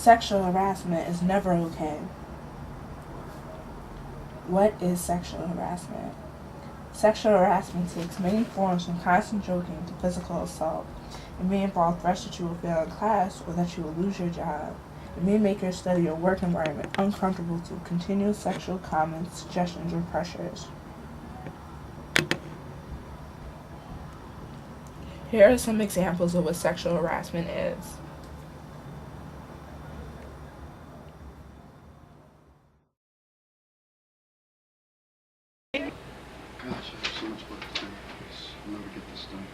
Sexual harassment is never okay. What is sexual harassment? Sexual harassment takes many forms, from constant joking to physical assault. It may involve threats that you will fail in class or that you will lose your job. It may make your study or work environment uncomfortable through continual sexual comments, suggestions, or pressures. Here are some examples of what sexual harassment is. Gosh, I have so much work to do. I'll never get this done.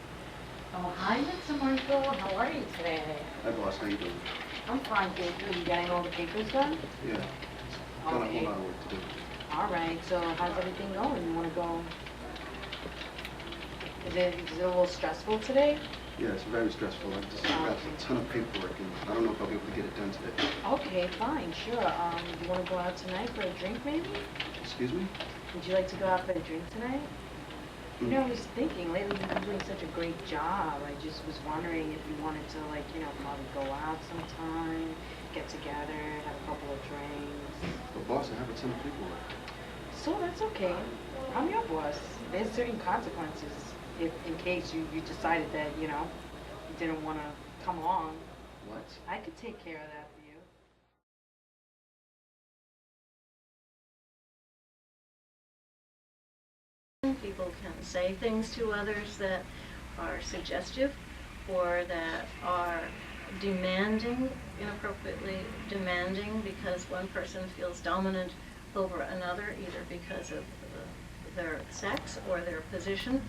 Oh, hi, Mr. Michael. How are you today? Hi, boss. How you doing? I'm fine, thank you. You getting all the papers done? Yeah. Got a whole Okay. lot of work to do. All right, so how's everything going? You want to go? Is it a little stressful today? Yeah, it's very stressful. I've got a ton of paperwork, and I don't know if I'll be able to get it done today. Okay, fine, sure. You want to go out tonight for a drink, maybe? Excuse me? Would you like to go out for a drink tonight? You know, I was thinking, lately you've been doing such a great job. I just was wondering if you wanted to, like, probably go out sometime, get together, have a couple of drinks. But boss, I have a ton of paperwork. So that's okay. I'm your boss. There's certain consequences if, in case you decided that, you didn't want to come along. What? I could take care of that for you. People can say things to others that are suggestive or that are demanding, inappropriately demanding, because one person feels dominant over another, either because of their sex or their position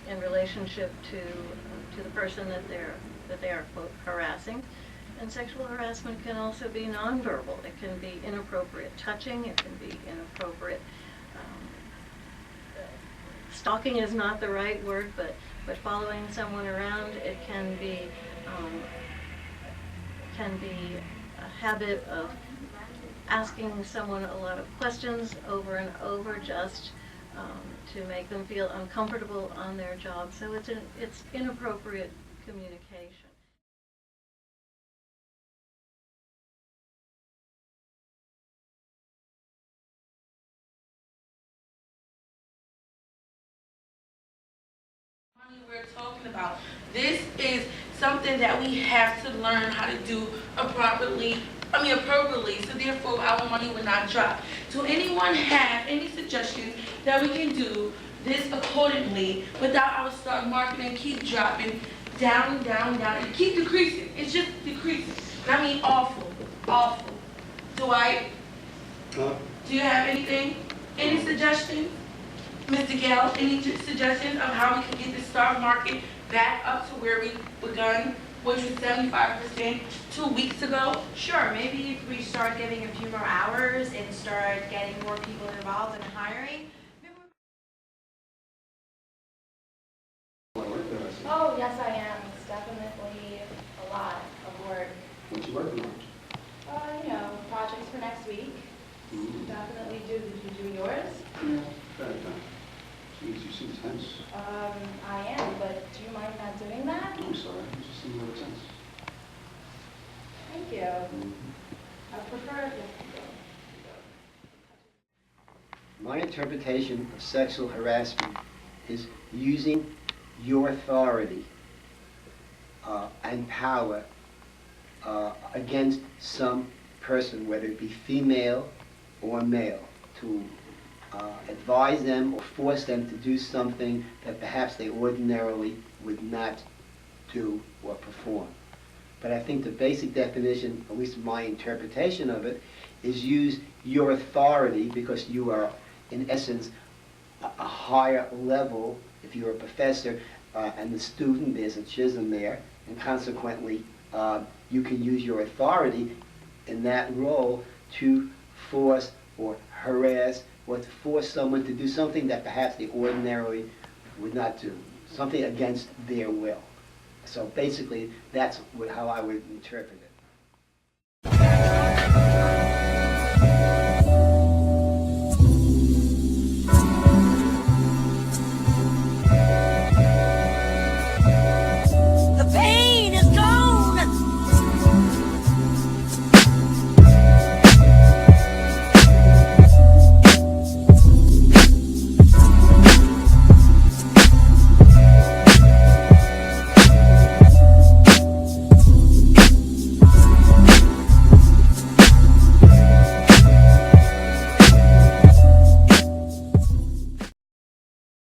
in relationship to the person that they are quote harassing. And sexual harassment can also be nonverbal. It can be inappropriate touching. It can be inappropriate. Stalking is not the right word, but following someone around. It can be a habit of asking someone a lot of questions over and over, just to make them feel uncomfortable on their job. So it's inappropriate communication. We're talking about. This is something that we have to learn how to do appropriately. So therefore our money will not drop. Do anyone have any suggestions that we can do this accordingly without our stock market keep dropping down, down, down, and keep decreasing? It's just decreasing. I mean, awful, awful. Dwight, do you have anything? Any suggestions? Mr. Gale, any suggestions of how we can get the stock market back up to where we begun, which was 75% 2 weeks ago? Sure, maybe if we start giving a few more hours and start getting more people involved in hiring. Oh, yes I am. It's definitely a lot of work. What you working on? Projects for next week. Definitely do. Did you do yours? Yeah, very done. Jeez, you seem tense. I am, but do you mind not doing that? I'm sorry, you just seem a little tense. Thank you. I prefer it if My interpretation of sexual harassment is using your authority and power against some person, whether it be female or male, to advise them or force them to do something that perhaps they ordinarily would not do or perform. But I think the basic definition, at least my interpretation of it, is use your authority because you are, in essence, a higher level. If you're a professor and the student, there's a schism there, and consequently you can use your authority in that role to force or harass or to force someone to do something that perhaps they ordinarily would not do, something against their will. So basically, that's how I would interpret it.